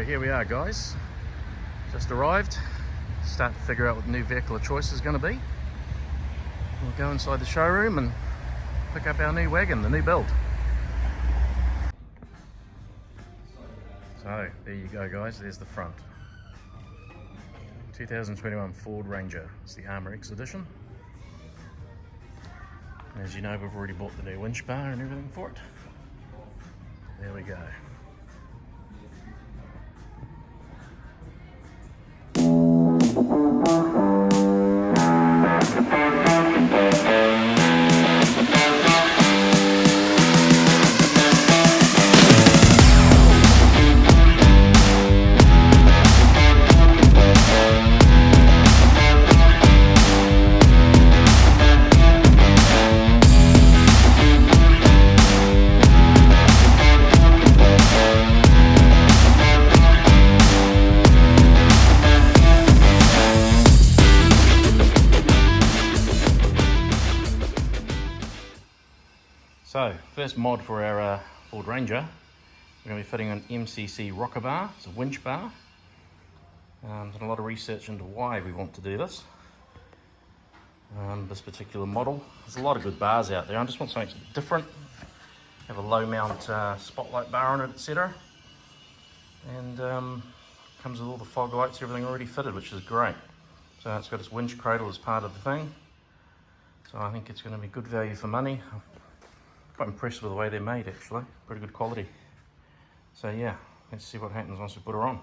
So here we are, guys. Just arrived. Start to figure out what the new vehicle of choice is going to be. We'll go inside the showroom and pick up our new wagon, the new build. So there you go, guys. There's the front. 2021 Ford Ranger. It's the Armour X edition. And as you know, we've already bought the new winch bar and everything for it. There we go. So, first mod for our Ford Ranger, we're going to be fitting an MCC rocker bar. It's a winch bar. Done a lot of research into why we want to do this. This particular model. There's a lot of good bars out there. I just want something different. Have a low mount spotlight bar on it, etc. And comes with all the fog lights, everything already fitted, which is great. So it's got its winch cradle as part of the thing. So I think it's going to be good value for money. Quite impressed with the way they're made, actually. Pretty good quality. So yeah, let's see what happens once we put her on.